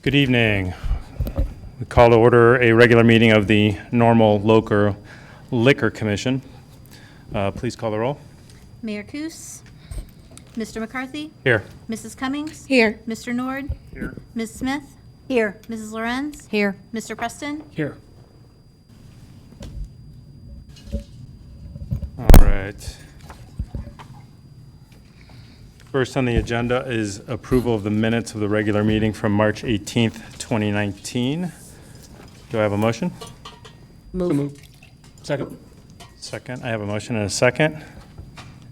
Good evening. We call to order a regular meeting of the Normal Local Liquor Commission. Please call the roll. Mayor Coos, Mr. McCarthy, Here. Mrs. Cummings, Here. Mr. Nord, Here. Ms. Smith, Here. Mrs. Lorenz, Here. Mr. Preston. Here. All right. First on the agenda is approval of the minutes of the regular meeting from March 18th, 2019. Do I have a motion? Move. Second. Second. I have a motion and a second.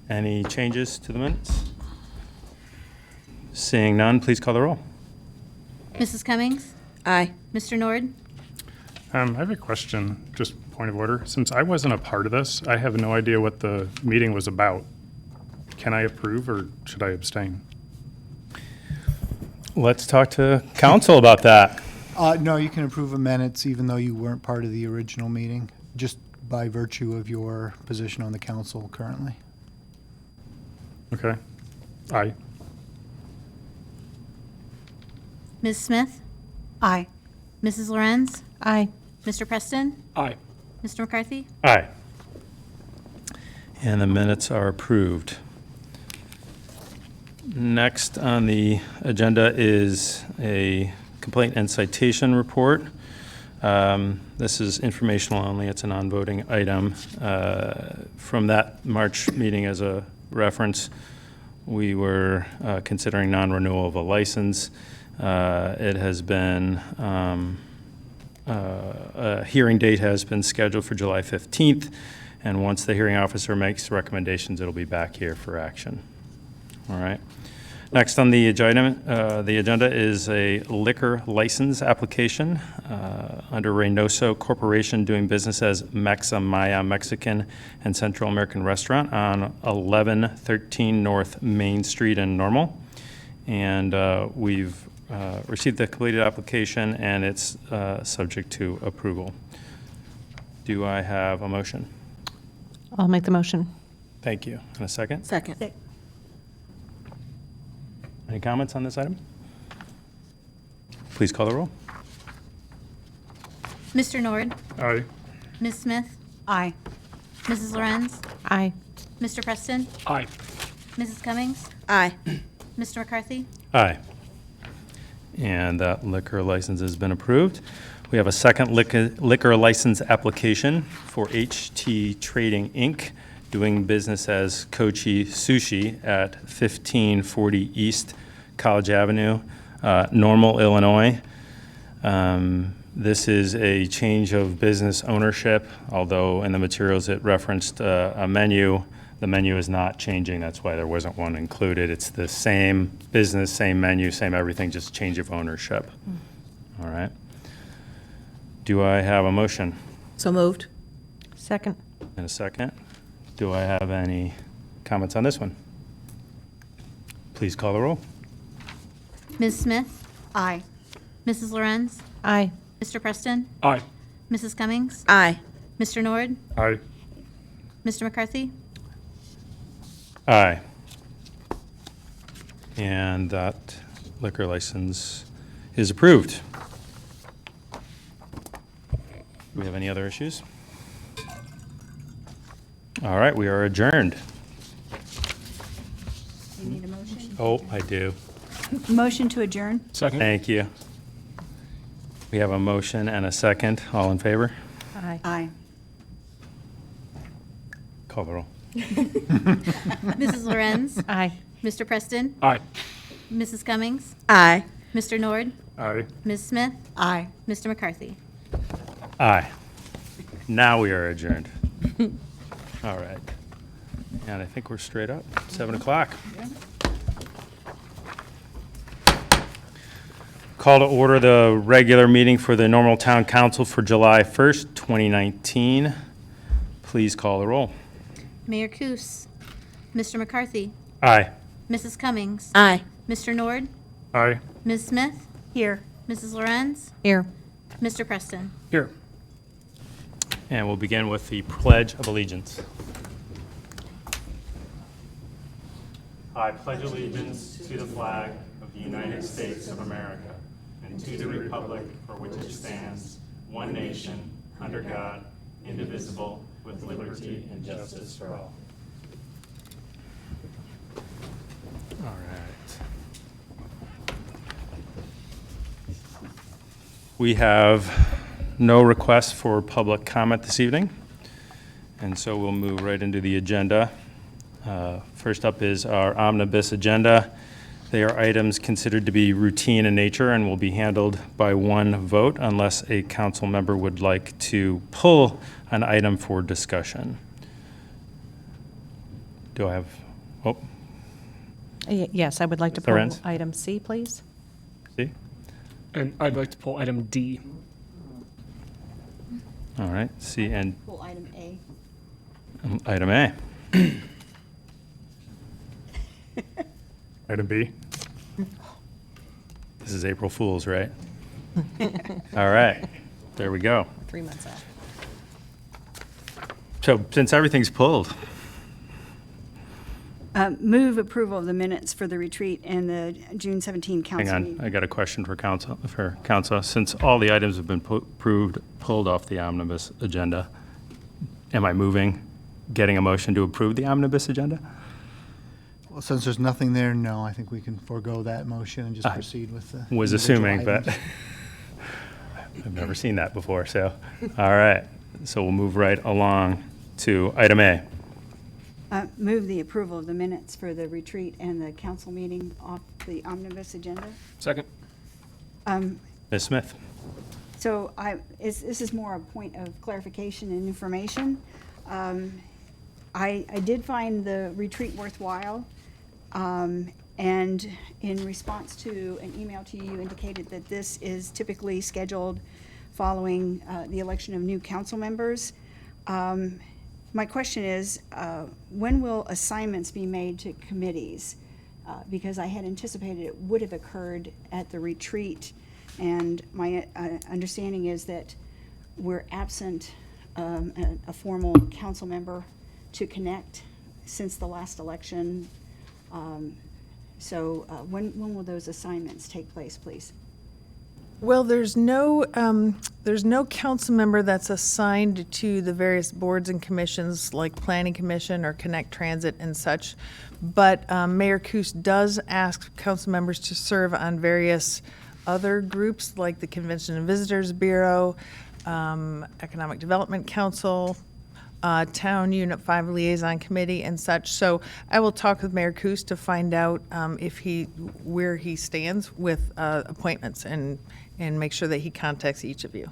Any changes to the minutes? Seeing none, please call the roll. Mrs. Cummings, Aye. Mr. Nord, I have a question, just point of order. Since I wasn't a part of this, I have no idea what the meeting was about. Can I approve or should I abstain? Let's talk to council about that. No, you can approve of minutes even though you weren't part of the original meeting, just by virtue of your position on the council currently. Okay. Aye. Ms. Smith, Aye. Mrs. Lorenz, Aye. Mr. Preston, Aye. Mr. McCarthy. Aye. And the minutes are approved. Next on the agenda is a complaint and citation report. This is informational only. It's a non-voting item. From that March meeting, as a reference, we were considering non-renewal of a license. It has been, a hearing date has been scheduled for July 15th, and once the hearing officer makes recommendations, it'll be back here for action. All right. Next on the agenda is a liquor license application under Reynoso Corporation doing business as Mexa Maya Mexican and Central American Restaurant on 1113 North Main Street in Normal. And we've received the completed application, and it's subject to approval. Do I have a motion? I'll make the motion. Thank you. And a second? Second. Any comments on this item? Please call the roll. Mr. Nord, Aye. Ms. Smith, Aye. Mrs. Lorenz, Aye. Mr. Preston, Aye. Mrs. Cummings, Aye. Mr. McCarthy. Aye. And that liquor license has been approved. We have a second liquor license application for HT Trading, Inc., doing business as Kochi Sushi at 1540 East College Avenue, Normal, Illinois. This is a change of business ownership, although in the materials it referenced a menu. The menu is not changing, that's why there wasn't one included. It's the same business, same menu, same everything, just change of ownership. All right. Do I have a motion So moved. Second. and a second? Do I have any comments on this one? Please call the roll. Ms. Smith, Aye. Mrs. Lorenz, Aye. Mr. Preston, Aye. Mrs. Cummings, Aye. Mr. Nord, Aye. Mr. McCarthy. Aye. And that liquor license is approved. Do we have any other issues? All right, we are adjourned. You need a motion? Oh, I do. Motion to adjourn? Second. Thank you. We have a motion and a second. All in favor? Aye. Aye. Call the roll. Mrs. Lorenz, Aye. Mr. Preston, Aye. Mrs. Cummings, Aye. Mr. Nord, Aye. Ms. Smith, Aye. Mr. McCarthy. Aye. Now we are adjourned. All right. And I think we're straight up, 7 o'clock. Call to order the regular meeting for the Normal Town Council for July 1st, 2019. Please call the roll. Mayor Coos, Mr. McCarthy, Aye. Mrs. Cummings, Aye. Mr. Nord, Aye. Ms. Smith, Here. Mrs. Lorenz, Here. Mr. Preston. Here. And we'll begin with the Pledge of Allegiance. I pledge allegiance to the flag of the United States of America and to the republic for which it stands, one nation, under God, indivisible, with liberty and justice for all. All right. We have no requests for public comment this evening, and so we'll move right into the agenda. First up is our omnibus agenda. They are items considered to be routine in nature and will be handled by one vote unless a council member would like to pull an item for discussion. Do I have, oh, Yes, I would like to Mr. pull Renz? item C, please. see? And I'd like to pull item D. All right, C and Pull item A. item A. Item B. This is April Fool's, right? All right, there we go. 3 months out. So since everything's pulled, Move approval of the minutes for the retreat and the June 17 hang council on, meeting. I got a question for council. Since all the items have been pulled off the omnibus agenda, am I getting a motion to approve the omnibus agenda? Well, since there's nothing there, no, I think we can forego that motion and just I proceed with the. Was individual assuming, but items. I've never seen that before, so, all right. So we'll move right along to item A. Move the approval of the minutes for the retreat and the council meeting off the omnibus agenda. Second. Ms. Smith? So this is more a point of clarification and information. I did find the retreat worthwhile, and in response to an email to you indicated that this is typically scheduled following the election of new council members. My question is, when will assignments be made to committees? Because I had anticipated it would have occurred at the retreat, and my understanding is that we're absent a formal council member to connect since the last election. So when will those assignments take place, please? Well, there's no council member that's assigned to the various boards and commissions like Planning Commission or Connect Transit and such. But Mayor Coos does ask council members to serve on various other groups like the Convention and Visitors Bureau, Economic Development Council, Town Unit 5 Liaison Committee and such. So I will talk with Mayor Coos to find out where he stands with appointments and make sure that he contacts each of you.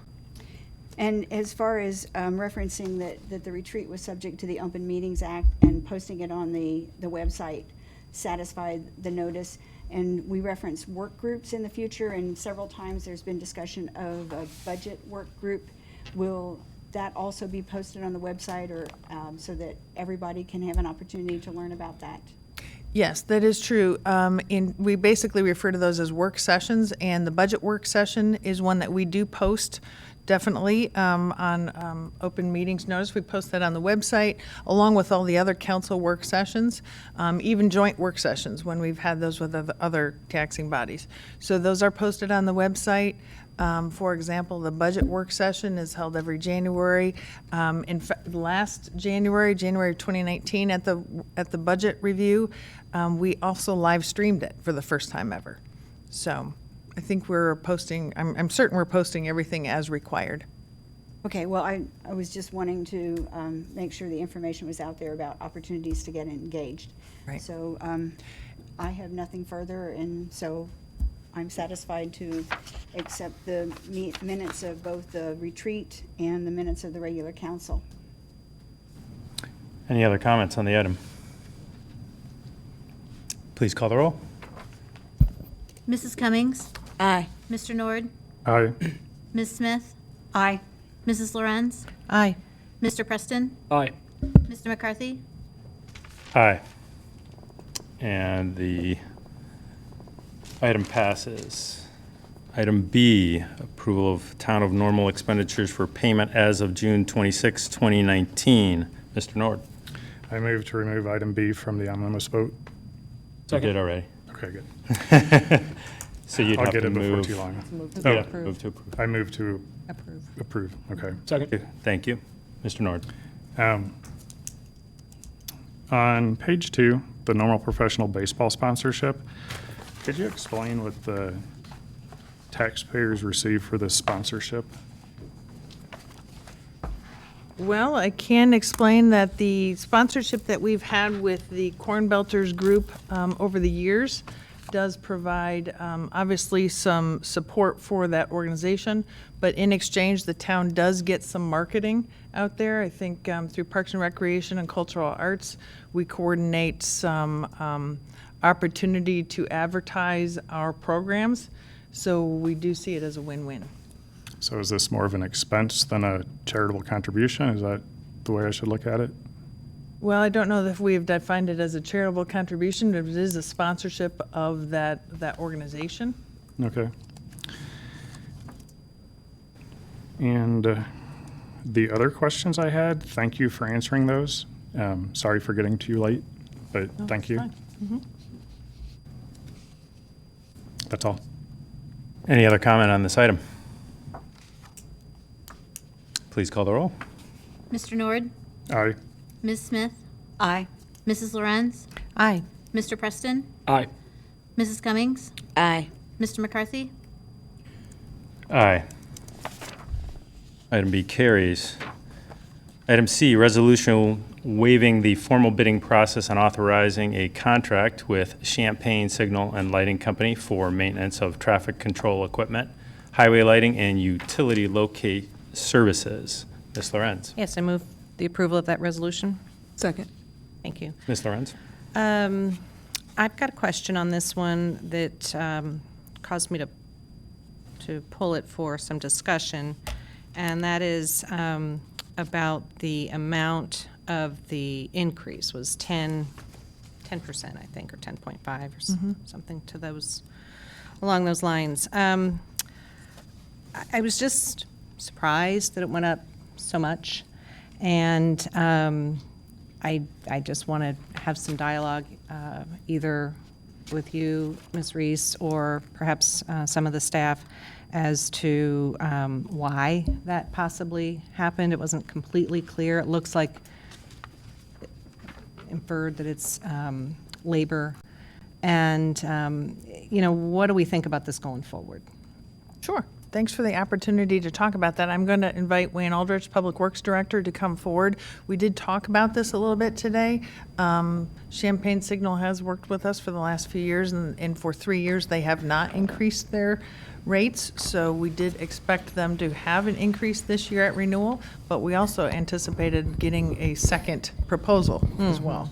And as far as referencing that the retreat was subject to the Open Meetings Act and posting it on the website satisfied the notice. And we referenced work groups in the future, and several times there's been discussion of a budget work group. Will that also be posted on the website, or so that everybody can have an opportunity to learn about that? Yes, that is true. We basically refer to those as work sessions, and the budget work session is one that we do post definitely on open meetings notice. We post that on the website along with all the other council work sessions, even joint work sessions when we've had those with other taxing bodies. So those are posted on the website. For example, the budget work session is held every January. In fact, last January of 2019, at the budget review, we also live streamed it for the first time ever. So I think we're posting, I'm certain we're posting everything as required. Okay, well, I was just wanting to make sure the information was out there about opportunities to get engaged. Right. So I have nothing further, and so I'm satisfied to accept the minutes of both the retreat and the minutes of the regular council. Any other comments on the item? Please call the roll. Mrs. Cummings? Aye. Mr. Nord? Aye. Ms. Smith? Aye. Mrs. Lorenz? Aye. Mr. Preston? Aye. Mr. McCarthy? Aye. And the item passes. Item B, approval of town of normal expenditures for payment as of June 26, 2019. Mr. Nord? I move to remove item B from the omnibus vote. You did already. Okay, good. So you'd I'll have get to it before move. too long. Move Oh. to Yeah, approve. move to approve. I move to Approve. approve. Okay. Second. Thank you. Mr. Nord. On page 2, the normal professional baseball sponsorship, could you explain what the taxpayers receive for this sponsorship? Well, I can explain that the sponsorship that we've had with the Corn Belters Group over the years does provide, obviously, some support for that organization, but in exchange, the town does get some marketing out there. I think through Parks and Recreation and Cultural Arts, we coordinate some opportunity to advertise our programs, so we do see it as a win-win. So is this more of an expense than a charitable contribution? Is that the way I should look at it? Well, I don't know if we've defined it as a charitable contribution, but it is a sponsorship of that organization. Okay. And the other questions I had, thank you for answering those. Sorry for getting to you late, but No, thank it's you. fine. That's all. Any other comment on this item? Please call the roll. Mr. Nord, Aye. Ms. Smith, Aye. Mrs. Lorenz, Aye. Mr. Preston, Aye. Mrs. Cummings, Aye. Mr. McCarthy. Aye. Item B carries. Item C, resolution waiving the formal bidding process and authorizing a contract with Champagne Signal and Lighting Company for maintenance of traffic control equipment, highway lighting, and utility locate services. Ms. Lorenz. Yes, I move the approval of that resolution. Second. Thank you. Ms. Lorenz. I've got a question on this one that caused me to pull it for some discussion, and that is about the amount of the increase was 10%, I think, or 10.5 or something to those, along those lines. I was just surprised that it went up so much, and I just want to have some dialogue, either with you, Ms. Reese, or perhaps some of the staff, as to why that possibly happened. It wasn't completely clear. It looks like inferred that it's labor. And, what do we think about this going forward? Sure. Thanks for the opportunity to talk about that. I'm going to invite Wayne Aldrich, Public Works Director, to come forward. We did talk about this a little bit today. Champagne Signal has worked with us for the last few years, and for 3 years, they have not increased their rates. So we did expect them to have an increase this year at renewal, but we also anticipated getting a second proposal as well.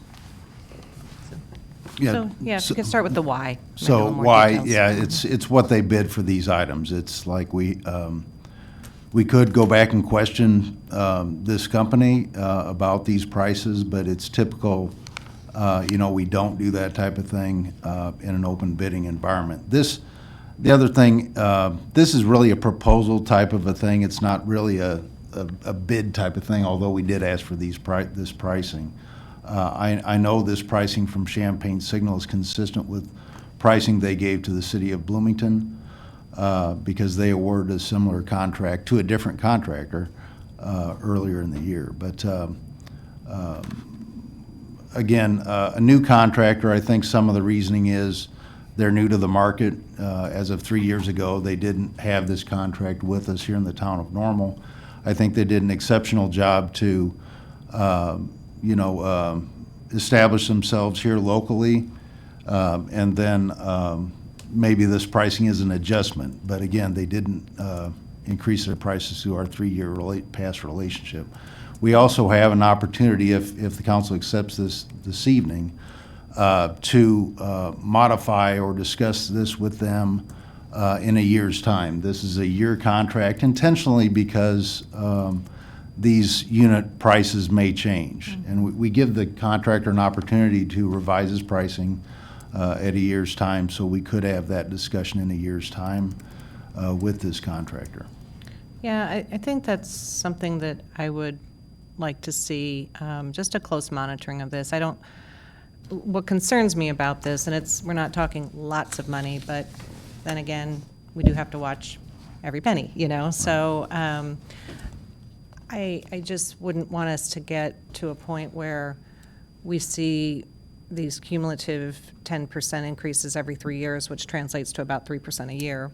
So, yeah, if we could start with the why. maybe a So little more why, details. yeah, it's what they bid for these items. It's like we could go back and question this company about these prices, but it's typical, we don't do that type of thing in an open bidding environment. The other thing, this is really a proposal type of a thing. It's not really a bid type of thing, although we did ask for this pricing. I know this pricing from Champagne Signal is consistent with pricing they gave to the city of Bloomington because they awarded a similar contract to a different contractor earlier in the year. But again, a new contractor, I think some of the reasoning is they're new to the market. As of 3 years ago, they didn't have this contract with us here in the town of Normal. I think they did an exceptional job to establish themselves here locally, and then maybe this pricing is an adjustment. But again, they didn't increase their prices through our 3-year past relationship. We also have an opportunity, if the council accepts this evening, to modify or discuss this with them in a year's time. This is a year contract intentionally because these unit prices may change. And we give the contractor an opportunity to revise his pricing at a year's time, so we could have that discussion in a year's time with this contractor. Yeah, I think that's something that I would like to see, just a close monitoring of this. What concerns me about this, and we're not talking lots of money, but then again, we do have to watch every penny, you know? So I just wouldn't want us to get to a point where we see these cumulative 10% increases every 3 years, which translates to about 3% a year.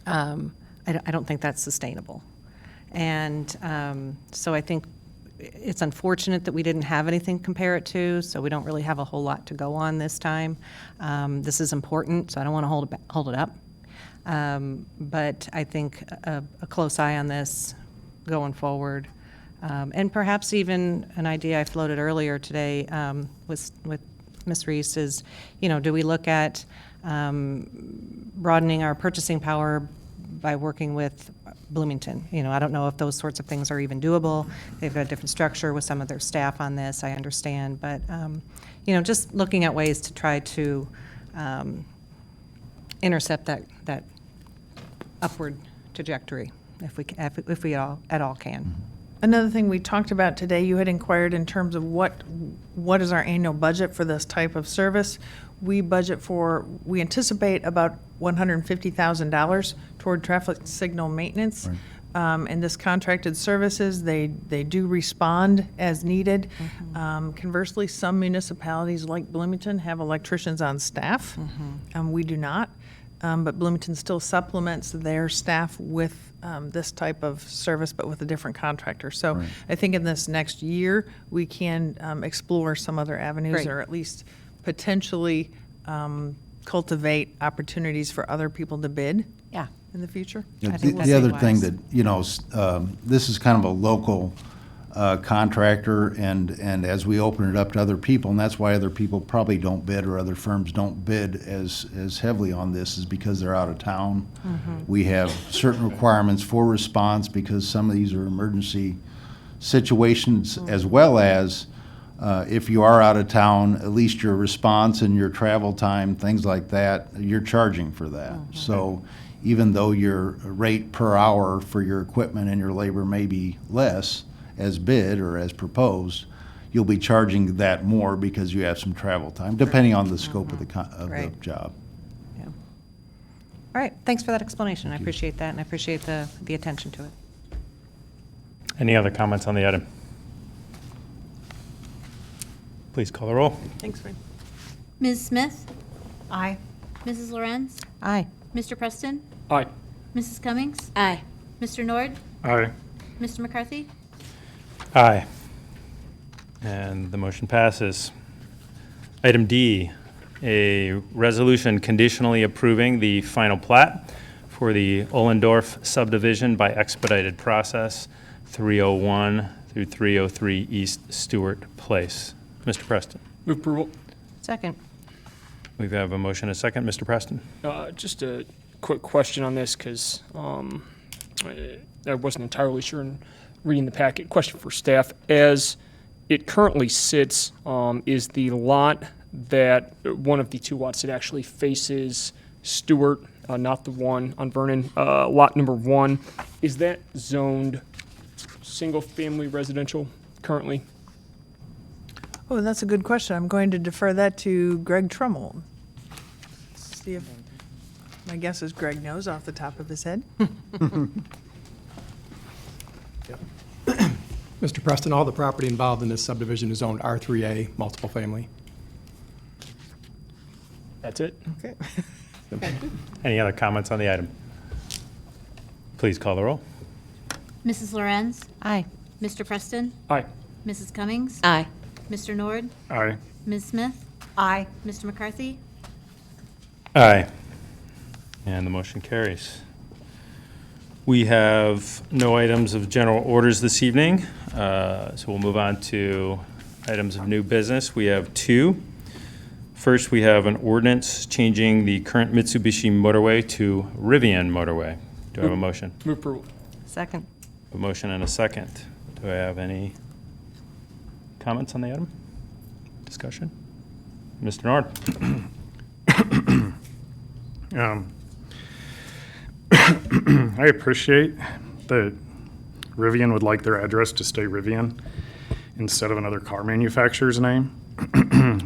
I don't think that's sustainable. And so I think it's unfortunate that we didn't have anything to compare it to, so we don't really have a whole lot to go on this time. This is important, so I don't want to hold it up. But I think a close eye on this going forward. And perhaps even an idea I floated earlier today with Ms. Reese is, you know, do we look at broadening our purchasing power by working with Bloomington? You know, I don't know if those sorts of things are even doable. They've got a different structure with some of their staff on this, I understand. But, you know, just looking at ways to try to intercept that upward trajectory, if we at all can. Another thing we talked about today, you had inquired in terms of what is our annual budget for this type of service. We anticipate about $150,000 toward traffic signal maintenance. Right. And this contracted services, they do respond as needed. Conversely, some municipalities like Bloomington have electricians on staff. We do not. But Bloomington still supplements their staff with this type of service, but with a different contractor. So Right. I think in this next year, we can explore some other avenues, Great. or at least potentially cultivate opportunities for other people to bid Yeah. in the future. Yeah, I think The that'd the be other thing wise. that, you know, this is kind of a local contractor, and as we open it up to other people, and that's why other people probably don't bid, or other firms don't bid as heavily on this, is because they're out of town. We have certain requirements for response, because some of these are emergency situations, as well as if you are out of town, at least your response and your travel time, things like that, you're charging for that. So even though your rate per hour for your equipment and your labor may be less as bid or as proposed, you'll be charging that more because you have some travel time, depending on the scope of the Right. job. Yeah. All right, thanks for that explanation. I appreciate that, and I appreciate the attention to it. Any other comments on the item? Please call the roll. Thanks, Wayne. Ms. Smith? Aye. Mrs. Lorenz? Aye. Mr. Preston? Aye. Mrs. Cummings? Aye. Mr. Nord? Aye. Mr. McCarthy? Aye. And the motion passes. Item D, a resolution conditionally approving the final plat for the Ollendorf subdivision by expedited process, 301 through 303 East Stewart Place. Mr. Preston. Move approval. Second. We have a motion, a second. Mr. Preston. Just a quick question on this, because I wasn't entirely sure in reading the packet. Question for staff. As it currently sits, is the lot that, one of the two lots that actually faces Stewart, not the one on Vernon, lot number 1, is that zoned single-family residential currently? Oh, that's a good question. I'm going to defer that to Greg Trumbull. See if, my guess is Greg knows off the top of his head. Mr. Preston, all the property involved in this subdivision is owned R3A, multiple family. That's it? Okay. Any other comments on the item? Please call the roll. Mrs. Lorenz? Aye. Mr. Preston? Aye. Mrs. Cummings? Aye. Mr. Nord? Aye. Ms. Smith? Aye. Mr. McCarthy? Aye. And the motion carries. We have no items of general orders this evening, so we'll move on to items of new business. We have two. First, we have an ordinance changing the current Mitsubishi motorway to Rivian motorway. Do I have a motion? Move approval. Second. A motion and a second. Do I have any comments on the item? Discussion? Mr. Nord? I appreciate that Rivian would like their address to stay Rivian instead of another car manufacturer's name.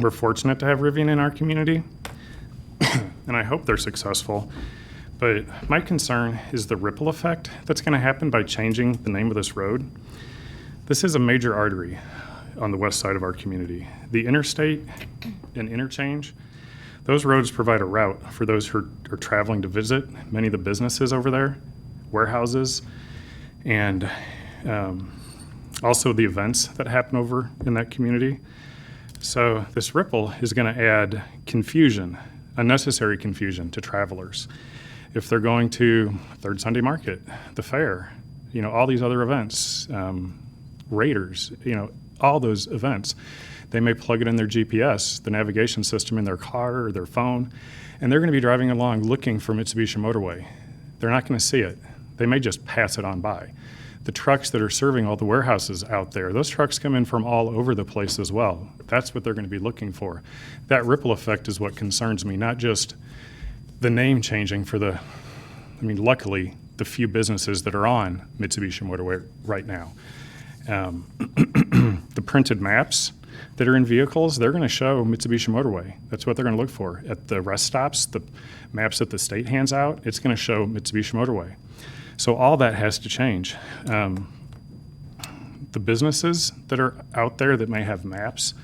We're fortunate to have Rivian in our community. and I hope they're successful. But my concern is the ripple effect that's going to happen by changing the name of this road. This is a major artery on the west side of our community. The interstate and interchange, those roads provide a route for those who are traveling to visit many of the businesses over there, warehouses, and also the events that happen over in that community. So this ripple is going to add confusion, unnecessary confusion to travelers. If they're going to Third Sunday Market, the fair, all these other events, Raiders, all those events, they may plug it in their GPS, the navigation system in their car or their phone, and they're going to be driving along looking for Mitsubishi Motorway. They're not going to see it. They may just pass it on by. The trucks that are serving all the warehouses out there, those trucks come in from all over the place as well. That's what they're going to be looking for. That ripple effect is what concerns me, not just the name changing for luckily, the few businesses that are on Mitsubishi Motorway right now. The printed maps that are in vehicles, they're going to show Mitsubishi Motorway. That's what they're going to look for. At the rest stops, the maps that the state hands out, it's going to show Mitsubishi Motorway. So all that has to change. The businesses that are out there that may have maps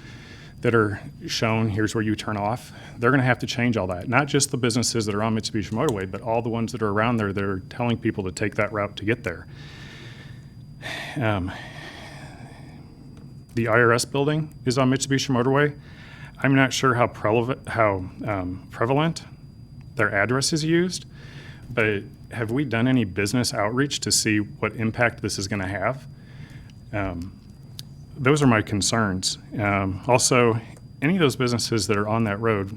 that are shown, here's where you turn off, they're going to have to change all that. Not just the businesses that are on Mitsubishi Motorway, but all the ones that are around there that are telling people to take that route to get there. The IRS building is on Mitsubishi Motorway. I'm not sure how prevalent their address is used, but have we done any business outreach to see what impact this is going to have? Those are my concerns. Also, any of those businesses that are on that road,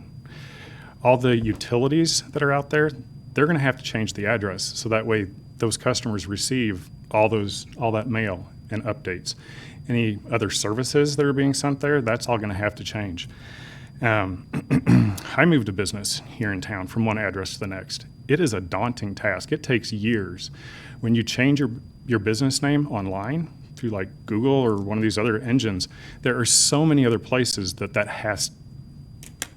all the utilities that are out there, they're going to have to change the address so that way those customers receive all that mail and updates. Any other services that are being sent there, that's all going to have to change. I moved a business here in town from one address to the next. It is a daunting task. It takes years. When you change your business name online through like Google or one of these other engines, there are so many other places that has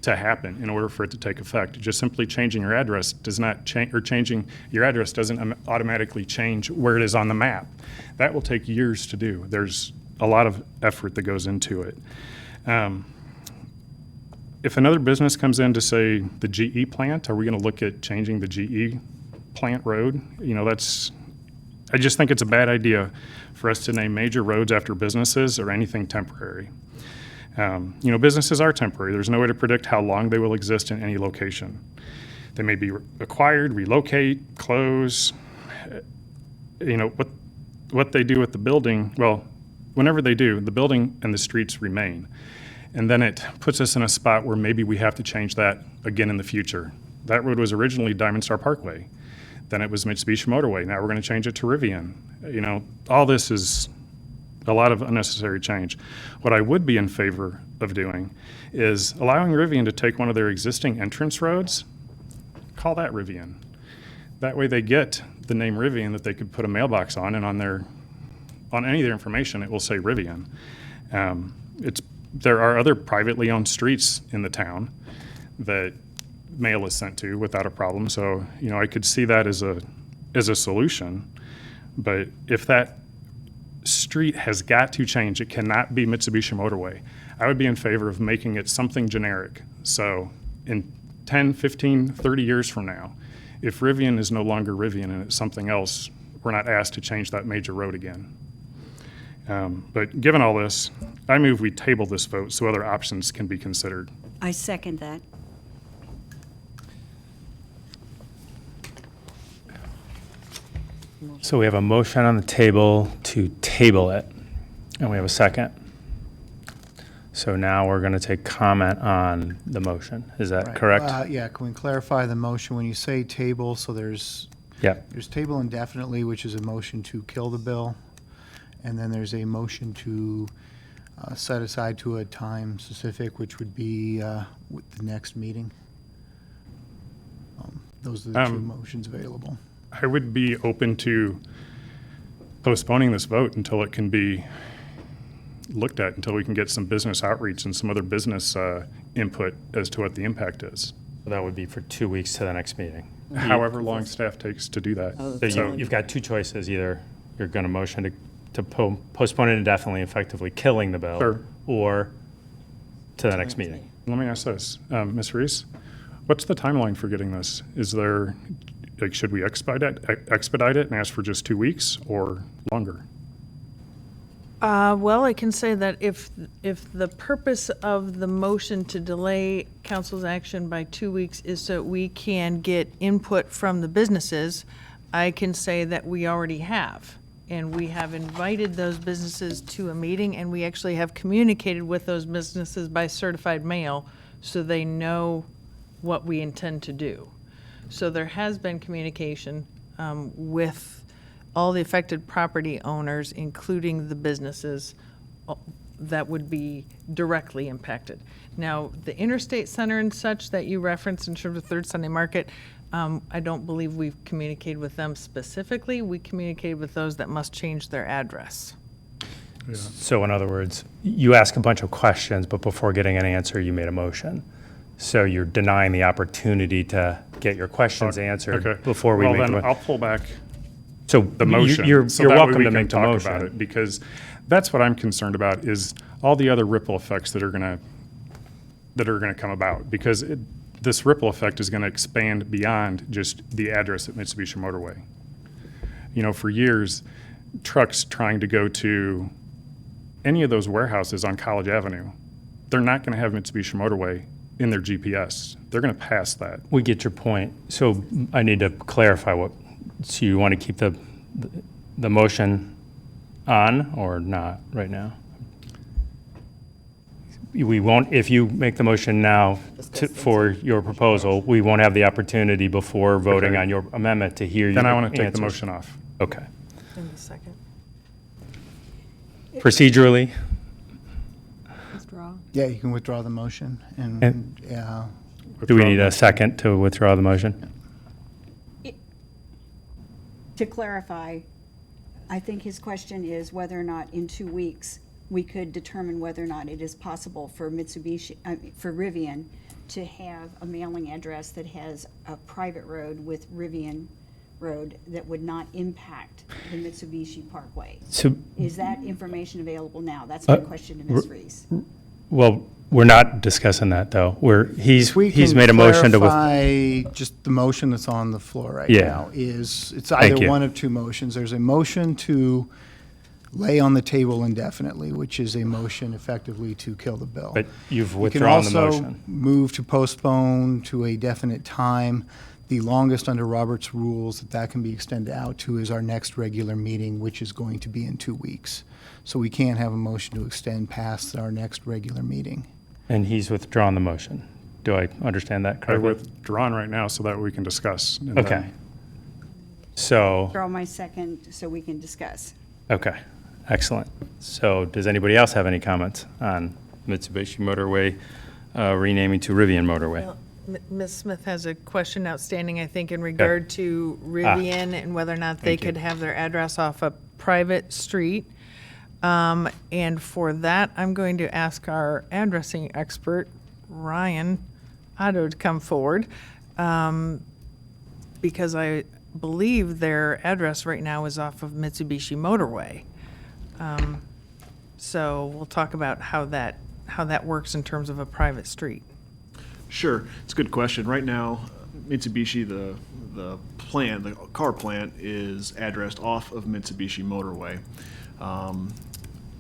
to happen in order for it to take effect. Just simply changing your address does not change, or changing your address doesn't automatically change where it is on the map. That will take years to do. There's a lot of effort that goes into it. If another business comes in to say the GE plant, are we going to look at changing the GE plant road? I just think it's a bad idea for us to name major roads after businesses or anything temporary. Businesses are temporary. There's no way to predict how long they will exist in any location. They may be acquired, relocate, close. What they do with the building, well, whenever they do, the building and the streets remain. And then it puts us in a spot where maybe we have to change that again in the future. That road was originally Diamond Star Parkway. Then it was Mitsubishi Motorway. Now we're going to change it to Rivian. All this is a lot of unnecessary change. What I would be in favor of doing is allowing Rivian to take one of their existing entrance roads, call that Rivian. That way they get the name Rivian that they could put a mailbox on, and on any of their information, it will say Rivian. There are other privately owned streets in the town that mail is sent to without a problem. So, I could see that as a solution. But if that street has got to change, it cannot be Mitsubishi Motorway. I would be in favor of making it something generic. So in 10, 15, 30 years from now, if Rivian is no longer Rivian and it's something else, we're not asked to change that major road again. But given all this, I move we table this vote so other options can be considered. I second that. So we have a motion on the table to table it, and we have a second. So now we're going to take comment on the motion. Is that Right. correct? Yeah, can we clarify the motion? When you say table, so there's table indefinitely, which is a motion to kill the bill, and then there's a motion to set aside to a time specific, which would be with the next meeting. Those are the two motions available. I would be open to postponing this vote until it can be looked at, until we can get some business outreach and some other business input as to what the impact is. That would be for 2 weeks to the next meeting. However long staff takes to do that. So you've got two choices. Either you're going to motion to postpone it indefinitely, effectively killing the bill. Sure. Or to the next meeting. Let me ask this, Ms. Reese, what's the timeline for getting this? Is there, like, should we expedite it and ask for just 2 weeks or longer? Well, I can say that if the purpose of the motion to delay council's action by 2 weeks is so we can get input from the businesses, I can say that we already have. And we have invited those businesses to a meeting, and we actually have communicated with those businesses by certified mail, so they know what we intend to do. So there has been communication with all the affected property owners, including the businesses that would be directly impacted. Now, the Interstate Center and such that you referenced in terms of Third Sunday Market, I don't believe we've communicated with them specifically. We communicated with those that must change their address. So in other words, you ask a bunch of questions, but before getting an answer, you made a motion. So you're denying the opportunity to get your questions answered Okay. before we Well, make then the I'll pull back So the motion. You're so that way welcome we to can make the talk motion. about it, because that's what I'm concerned about, is all the other ripple effects that are gonna come about, because this ripple effect is gonna expand beyond just the address at Mitsubishi Motorway. You know, for years, trucks trying to go to any of those warehouses on College Avenue, they're not gonna have Mitsubishi Motorway in their GPS. They're gonna pass that. We get your point. So I need to clarify so you want to keep the motion on or not right now? We won't, if you make the motion now for your proposal, we won't have the opportunity before voting Okay. on your amendment to hear your Then I wanna take the answers. motion off. Okay. In the second. Procedurally, Yeah, you can withdraw the motion and, And- do we Withdraw need the a second to withdraw the motion? To clarify, I think his question is whether or not in 2 weeks, we could determine whether or not it is possible for for Rivian to have a mailing address that has a private road with Rivian Road that would not impact the Mitsubishi Parkway. So, Is that information available now? That's my question to Ms. Reese. well, we're not discussing that though. He's We can made a motion to. clarify just the motion that's on the floor right Yeah. now it's Thank either you. one of two motions. There's a motion to lay on the table indefinitely, which is a motion effectively to kill the bill. But you've You can withdrawn the also motion. move to postpone to a definite time. The longest under Robert's rules that can be extended out to is our next regular meeting, which is going to be in 2 weeks. So we can't have a motion to extend past our next regular meeting. And he's withdrawn the motion. Do I understand that I correctly? withdrawn right now so that we can discuss. and Okay. then- So, Throw my second so we can discuss. okay, excellent. So does anybody else have any comments on Mitsubishi Motorway renaming to Rivian Motorway? Well, Ms. Smith has a question outstanding, I think, in regard to Rivian and whether or not they Thank you. could have their address off a private street. And for that, I'm going to ask our addressing expert, Ryan Otto, to come forward, because I believe their address right now is off of Mitsubishi Motorway. So we'll talk about how that works in terms of a private street. Sure, it's a good question. Right now, Mitsubishi, the plant, the car plant, is addressed off of Mitsubishi Motorway.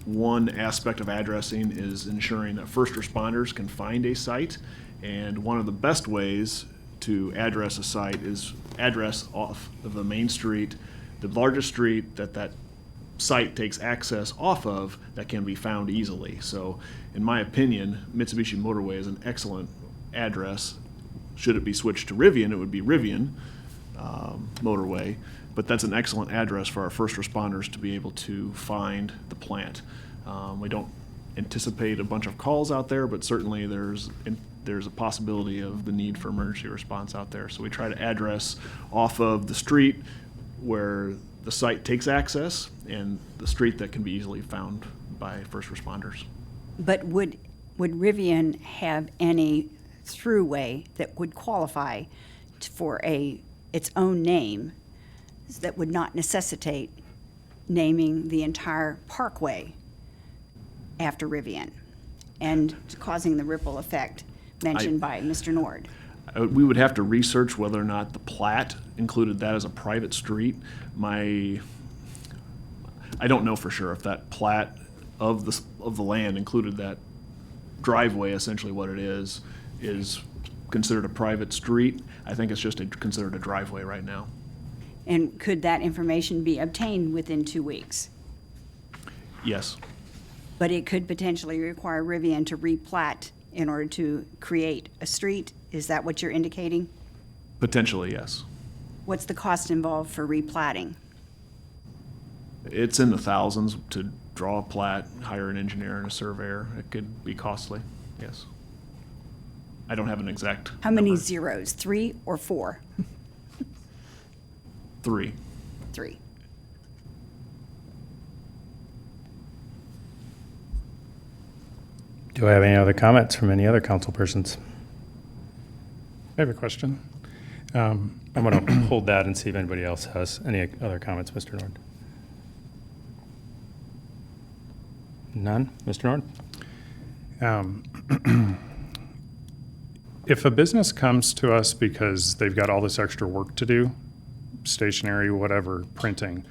One aspect of addressing is ensuring that first responders can find a site, and one of the best ways to address a site is address off of the main street, the largest street that site takes access off of that can be found easily. So, in my opinion, Mitsubishi Motorway is an excellent address. Should it be switched to Rivian, it would be Rivian Motorway, but that's an excellent address for our first responders to be able to find the plant. We don't anticipate a bunch of calls out there, but certainly there's a possibility of the need for emergency response out there. So we try to address off of the street where the site takes access and the street that can be easily found by first responders. But would Rivian have any throughway that would qualify for its own name, that would not necessitate naming the entire parkway after Rivian and causing the ripple effect mentioned by Mr. Nord. We would have to research whether or not the plat included that as a private street. I don't know for sure if that plat of the land included that driveway, essentially what it is considered a private street. I think it's just considered a driveway right now. And could that information be obtained within 2 weeks? Yes, But it could potentially require Rivian to replat in order to create a street? Is that what you're indicating? potentially, yes. What's the cost involved for replatting? It's in the thousands to draw a plat, hire an engineer and a surveyor. It could be costly, yes. I don't have an exact How many number. zeros, 3 or 4? 3. 3. Do I have any other comments from any other council persons? I have a question. I'm going to hold that and see if anybody else has any other comments, Mr. Nord. None? Mr. Nord? If a business comes to us because they've got all this extra work to do, stationery, whatever, printing,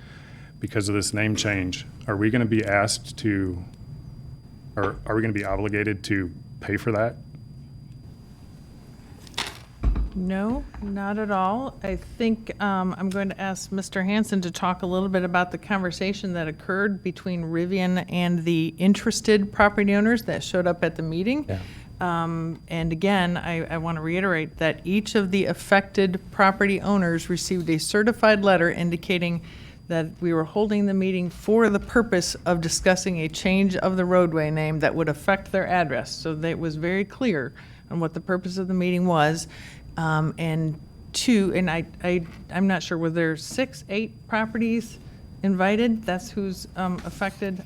because of this name change, are we going to be asked to, or are we going to be obligated to pay for that? No, not at all. I think I'm going to ask Mr. Hanson to talk a little bit about the conversation that occurred between Rivian and the interested property owners that showed up at the meeting. Yeah. And again, I want to reiterate that each of the affected property owners received a certified letter indicating that we were holding the meeting for the purpose of discussing a change of the roadway name that would affect their address. So that it was very clear on what the purpose of the meeting was. And two, and I'm not sure, were there 6, 8 properties invited? That's who's affected.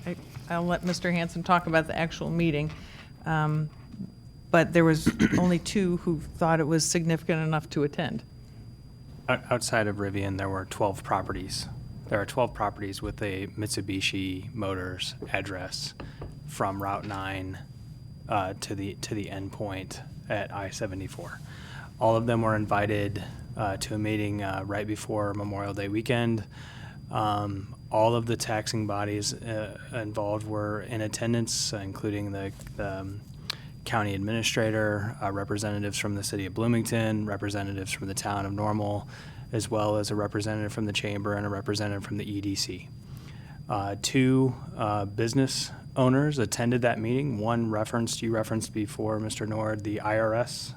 I'll let Mr. Hanson talk about the actual meeting. But there was only 2 who thought it was significant enough to attend. Outside of Rivian, there were 12 properties. There are 12 properties with a Mitsubishi Motors address from Route 9 to the end point at I-74. All of them were invited to a meeting right before Memorial Day weekend. All of the taxing bodies involved were in attendance, including the county administrator, representatives from the city of Bloomington, representatives from the town of Normal, as well as a representative from the chamber and a representative from the EDC. 2 business owners attended that meeting. One you referenced before, Mr. Nord, the IRS,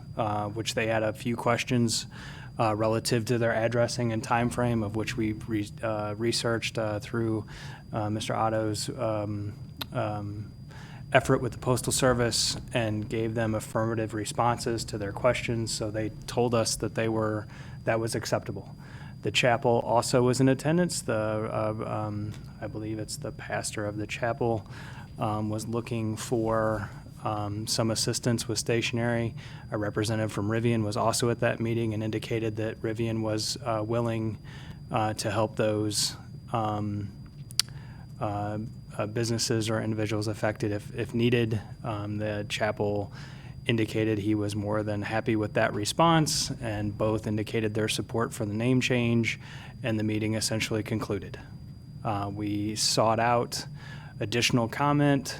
which they had a few questions relative to their addressing and time frame, of which we researched through Mr. Otto's effort with the Postal Service and gave them affirmative responses to their questions. So they told us that that was acceptable. The chapel also was in attendance. I believe it's the pastor of the chapel was looking for some assistance with stationery. A representative from Rivian was also at that meeting and indicated that Rivian was willing to help those businesses or individuals affected if needed. The chapel indicated he was more than happy with that response, and both indicated their support for the name change, and the meeting essentially concluded. We sought out additional comment.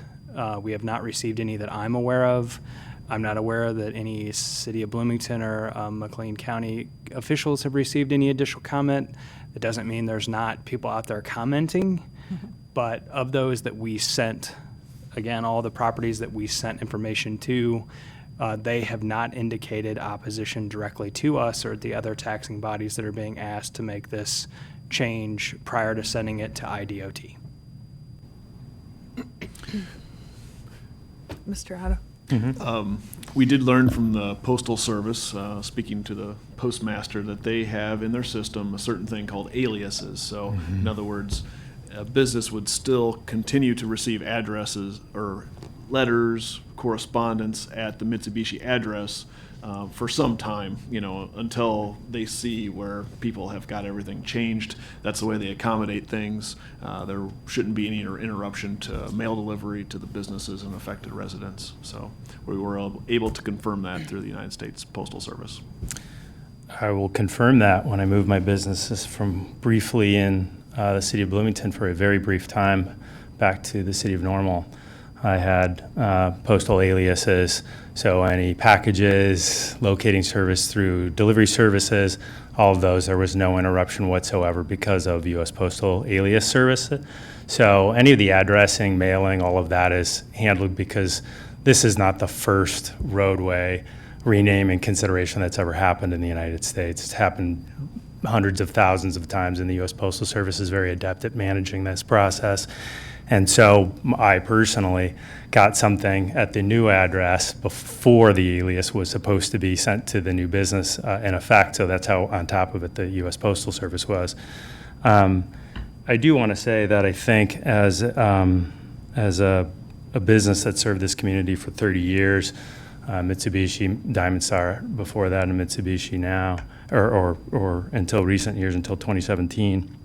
We have not received any that I'm aware of. I'm not aware that any City of Bloomington or McLean County officials have received any additional comment. It doesn't mean there's not people out there commenting, but of those that we sent, again, all the properties that we sent information to, they have not indicated opposition directly to us or the other taxing bodies that are being asked to make this change prior to sending it to IDOT. Mr. Otto? We did learn from the Postal Service, speaking to the postmaster, that they have in their system a certain thing called aliases. So, in other words, a business would still continue to receive addresses or letters, correspondence at the Mitsubishi address, for some time, until they see where people have got everything changed. That's the way they accommodate things. There shouldn't be any interruption to mail delivery to the businesses and affected residents. So we were able to confirm that through the United States Postal Service. I will confirm that when I move my businesses from briefly in the city of Bloomington for a very brief time back to the city of Normal. I had postal aliases, so any packages, locating service through delivery services, all of those, there was no interruption whatsoever because of U.S. Postal alias service. So any of the addressing, mailing, all of that is handled because this is not the first roadway renaming consideration that's ever happened in the United States. It's happened hundreds of thousands of times, and the U.S. Postal Service is very adept at managing this process. And so I personally got something at the new address before the alias was supposed to be sent to the new business in effect. So that's how on top of it the U.S. Postal Service was. I do want to say that I think as a business that served this community for 30 years, Mitsubishi, Diamond Star before that, and Mitsubishi now, or until recent years, until 2017,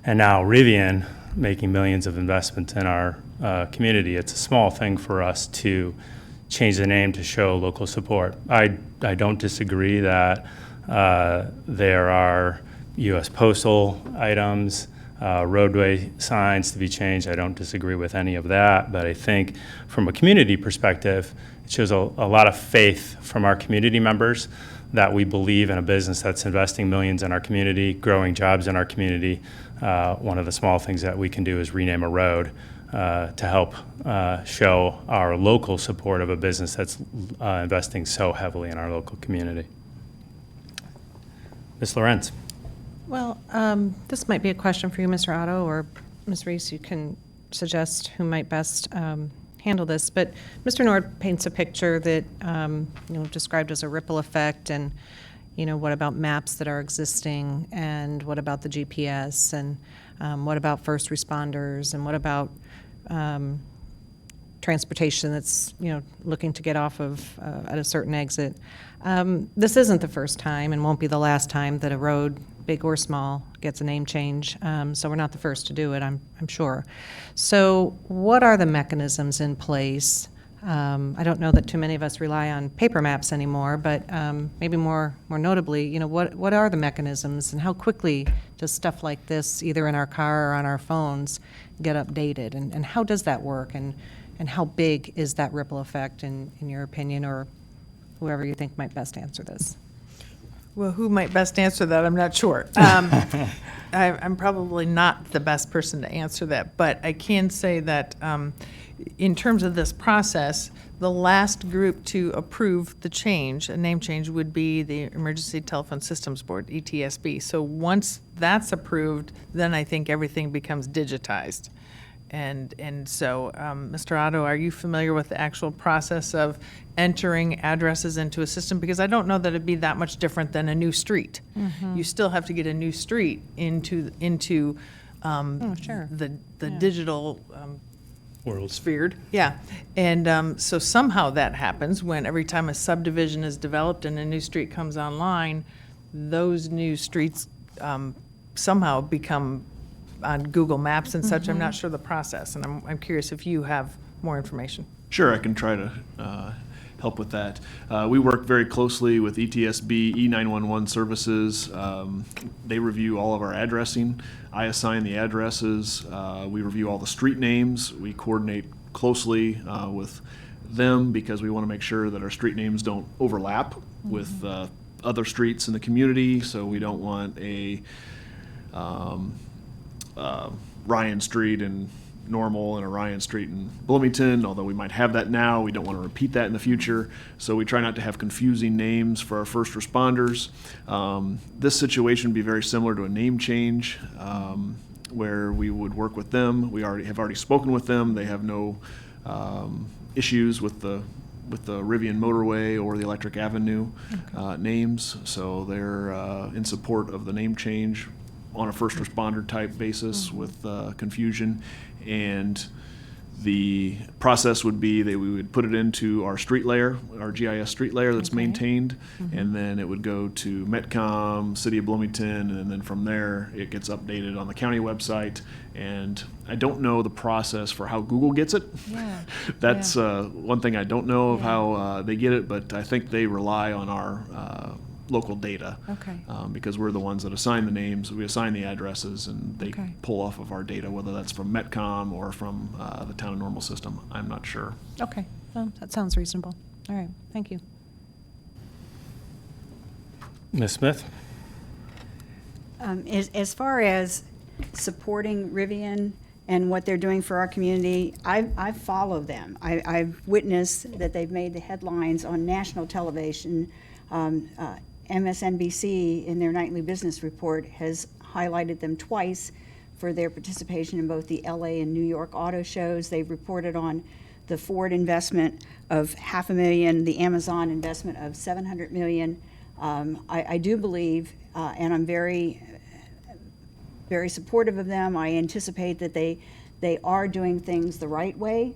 and now Rivian, making millions of investments in our community. It's a small thing for us to change the name to show local support. I don't disagree that there are U.S. postal items, roadway signs to be changed. I don't disagree with any of that, but I think from a community perspective, it shows a lot of faith from our community members that we believe in a business that's investing millions in our community, growing jobs in our community. One of the small things that we can do is rename a road to help show our local support of a business that's investing so heavily in our local community. Ms. Lorenz. Well, this might be a question for you, Mr. Otto, or Ms. Reese. You can suggest who might best handle this. But Mr. Nord paints a picture that described as a ripple effect, and what about maps that are existing, and what about the GPS, and what about first responders, and what about transportation that's looking to get off of at a certain exit. This isn't the first time and won't be the last time that a road, big or small, gets a name change. So we're not the first to do it, I'm sure. So what are the mechanisms in place? I don't know that too many of us rely on paper maps anymore, but maybe more notably, what are the mechanisms, and how quickly does stuff like this, either in our car or on our phones, get updated? And how does that work? And how big is that ripple effect in your opinion, or whoever you think might best answer this? Well, who might best answer that? I'm not sure. I'm probably not the best person to answer that, but I can say that in terms of this process, the last group to approve the change, a name change, would be the Emergency Telephone Systems Board, ETSB. So once that's approved, then I think everything becomes digitized. And so, Mr. Otto, are you familiar with the actual process of entering addresses into a system? Because I don't know that it'd be that much different than a new street. Mm-hmm. You still have to get a new street into the digital world sphered. Yeah, and so somehow that happens when every time a subdivision is developed and a new street comes online, those new streets somehow become on Google Maps and such. I'm not sure the process, and I'm curious if you have more information. Sure, I can try to help with that. We work very closely with ETSB, E911 services. They review all of our addressing. I assign the addresses. We review all the street names. We coordinate closely with them because we want to make sure that our street names don't overlap with other streets in the community. So we don't want a Ryan Street in Normal and a Ryan Street in Bloomington, although we might have that now. We don't want to repeat that in the future. So we try not to have confusing names for our first responders. This situation would be very similar to a name change where we would work with them. We have already spoken with them. They have no issues with the Rivian Motorway or the Electric Avenue names. So they're in support of the name change on a first responder type basis with confusion. And The process would be that we would put it into our street layer, our GIS street layer that's maintained, and then it would go to Metcom, City of Bloomington, and then from there, it gets updated on the county website. And I don't know the process for how Google gets it. Yeah. That's one thing I don't know of how they get it, but I think they rely on our local data. Okay. Because we're the ones that assign the names, we assign the addresses, and they Okay. pull off of our data, whether that's from Metcom or from the town of Normal system. I'm not sure. Okay, well, that sounds reasonable. All right, thank you. Ms. Smith? As far as supporting Rivian and what they're doing for our community, I follow them. I've witnessed that they've made the headlines on national television. MSNBC, in their nightly business report, has highlighted them twice for their participation in both the LA and New York auto shows. They've reported on the Ford investment of $500,000, the Amazon investment of $700 million. I do believe, and I'm very supportive of them. I anticipate that they are doing things the right way,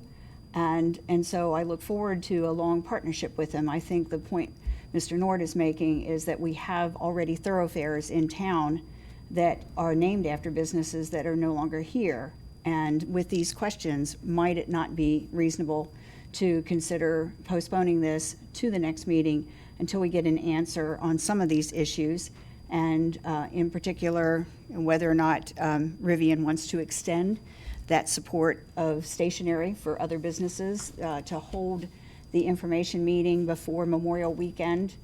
and so I look forward to a long partnership with them. I think the point Mr. Nord is making is that we have already thoroughfares in town that are named after businesses that are no longer here. And with these questions, might it not be reasonable to consider postponing this to the next meeting until we get an answer on some of these issues? And in particular, whether or not Rivian wants to extend that support of stationery for other businesses to hold the information meeting before Memorial Weekend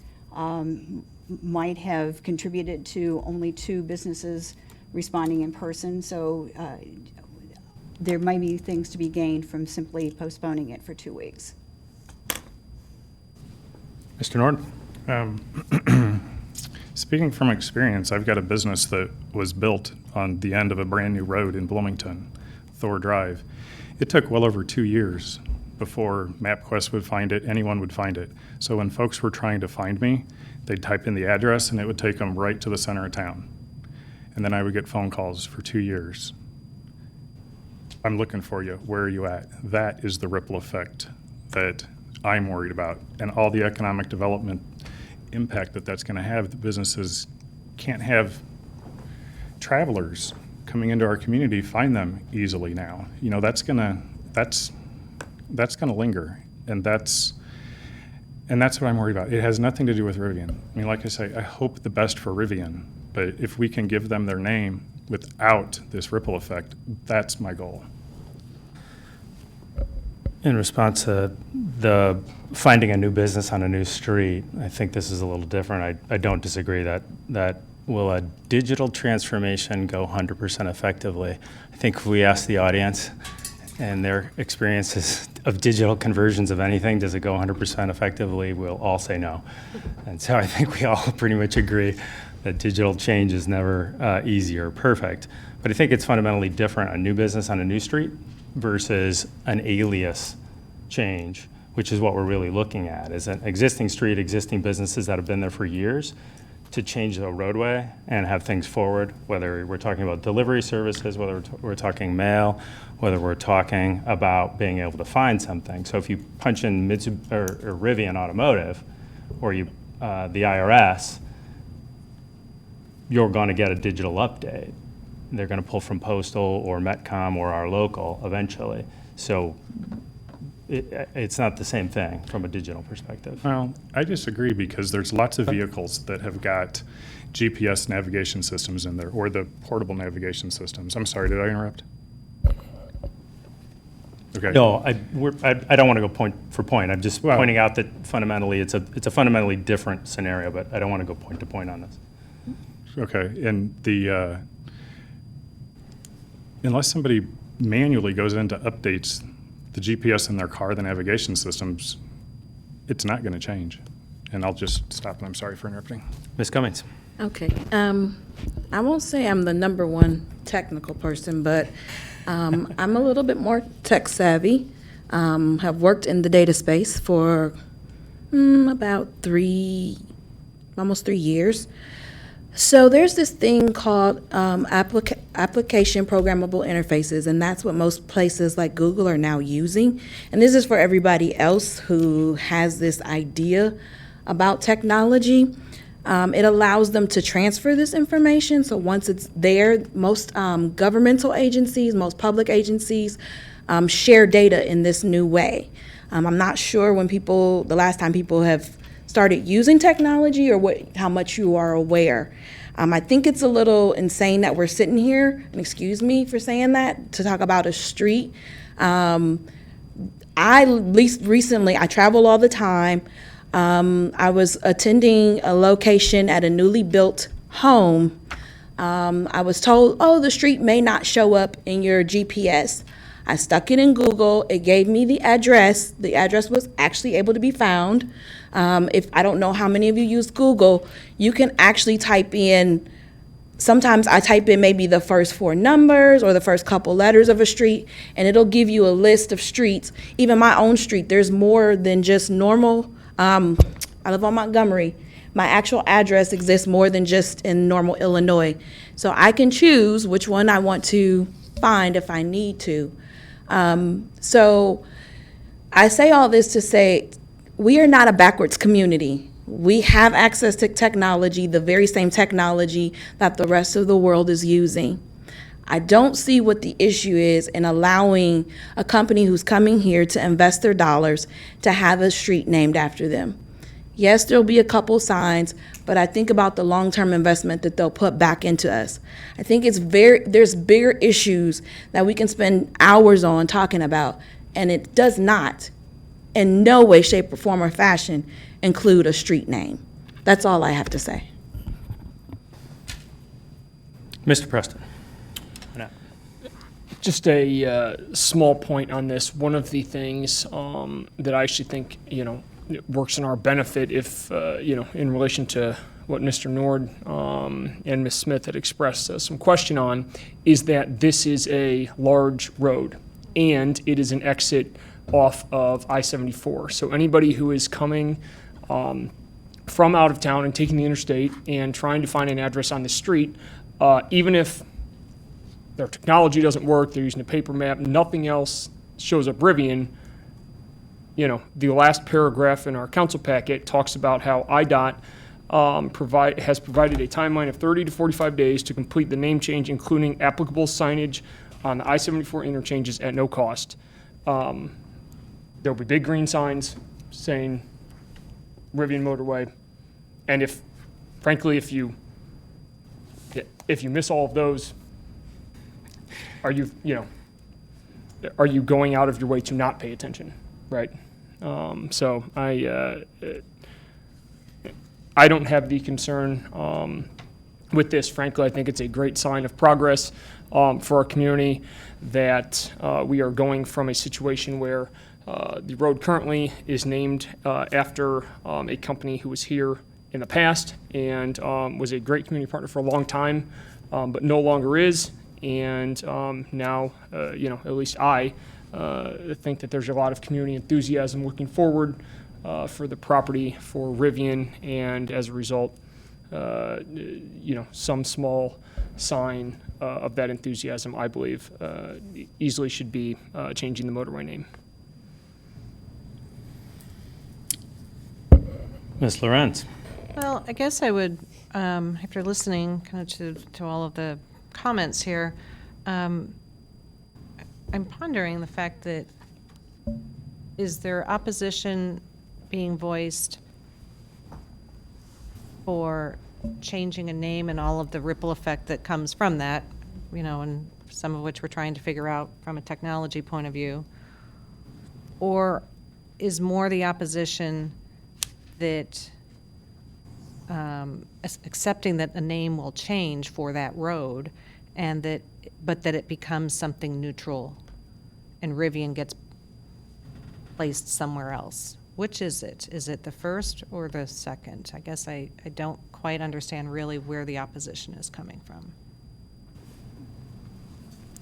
might have contributed to only 2 businesses responding in person. So there might be things to be gained from simply postponing it for 2 weeks. Mr. Nord? Speaking from experience, I've got a business that was built on the end of a brand-new road in Bloomington, Thor Drive. It took well over 2 years before MapQuest would find it, anyone would find it. So when folks were trying to find me, they'd type in the address and it would take them right to the center of town. And then I would get phone calls for 2 years. I'm looking for you. Where are you at? That is the ripple effect that I'm worried about, and all the economic development impact that that's going to have. The businesses can't have travelers coming into our community find them easily now. You know, that's going to linger, and that's what I'm worried about. It has nothing to do with Rivian. I mean, like I say, I hope the best for Rivian, but if we can give them their name without this ripple effect, that's my goal. In response to the finding a new business on a new street, I think this is a little different. I don't disagree that will a digital transformation go 100% effectively? I think if we ask the audience and their experiences of digital conversions of anything, does it go 100% effectively? We'll all say no. And so I think we all pretty much agree that digital change is never easy or perfect. But I think it's fundamentally different, a new business on a new street versus an alias change, which is what we're really looking at, is an existing street, existing businesses that have been there for years, to change the roadway and have things forward, whether we're talking about delivery services, whether we're talking mail, whether we're talking about being able to find something. So if you punch in Mitsubishi or Rivian Automotive, or the IRS, you're going to get a digital update. They're going to pull from Postal or Metcom or our local eventually. So it's not the same thing from a digital perspective. Well, I disagree, because there's lots of vehicles that have got GPS navigation systems in there, or the portable navigation systems. I'm sorry, did I interrupt? Okay. No, I don't want to go point for point. I'm just pointing out that fundamentally it's a fundamentally different scenario, but I don't want to go point to point on this. Okay, and unless somebody manually goes in to updates the GPS in their car, the navigation systems, it's not going to change. And I'll just stop, and I'm sorry for interrupting. Ms. Cummings. Okay. I won't say I'm the number one technical person, but I'm a little bit more tech savvy. Have worked in the data space for about almost 3 years. So there's this thing called application programmable interfaces, and that's what most places like Google are now using. And this is for everybody else who has this idea about technology. It allows them to transfer this information. So once it's there, most governmental agencies, most public agencies share data in this new way. I'm not sure the last time people have started using technology or how much you are aware. I think it's a little insane that we're sitting here, and excuse me for saying that, to talk about a street. Recently, I travel all the time. I was attending a location at a newly built home. I was told, oh, the street may not show up in your GPS. I stuck it in Google. It gave me the address. The address was actually able to be found. If I don't know how many of you use Google, you can actually type in, sometimes I type in maybe the first 4 numbers or the first couple letters of a street, and it'll give you a list of streets. Even my own street, there's more than just normal. I live on Montgomery. My actual address exists more than just in normal Illinois. So I can choose which one I want to find if I need to. So I say all this to say, we are not a backwards community. We have access to technology, the very same technology that the rest of the world is using. I don't see what the issue is in allowing a company who's coming here to invest their dollars to have a street named after them. Yes, there'll be a couple signs, but I think about the long-term investment that they'll put back into us. I think there's bigger issues that we can spend hours on talking about, and it does not, in no way, shape, or form, or fashion, include a street name. That's all I have to say. Mr. Preston. Just a small point on this. One of the things that I actually think, works in our benefit if, in relation to what Mr. Nord and Ms. Smith had expressed some question on, is that this is a large road and it is an exit off of I-74. So anybody who is coming from out of town and taking the interstate and trying to find an address on the street, even if their technology doesn't work, they're using a paper map, nothing else shows up Rivian, the last paragraph in our council packet talks about how IDOT has provided a timeline of 30 to 45 days to complete the name change, including applicable signage on the I-74 interchanges at no cost. There'll be big green signs saying Rivian Motorway, and if you miss all of those, are you going out of your way to not pay attention, right? So I don't have the concern with this. Frankly, I think it's a great sign of progress for our community that we are going from a situation where the road currently is named after a company who was here in the past and was a great community partner for a long time, but no longer is. And now, at least I think that there's a lot of community enthusiasm looking forward for the property for Rivian, and as a result, some small sign of that enthusiasm, I believe, easily should be changing the motorway name. Ms. Lorenz. Well, I guess I would, after listening kind of to all of the comments here, I'm pondering the fact that, is there opposition being voiced for changing a name and all of the ripple effect that comes from that, and some of which we're trying to figure out from a technology point of view? Or is more the opposition that accepting that a name will change for that road, and but that it becomes something neutral and Rivian gets placed somewhere else? Which is it? Is it the first or the second? I guess I don't quite understand really where the opposition is coming from.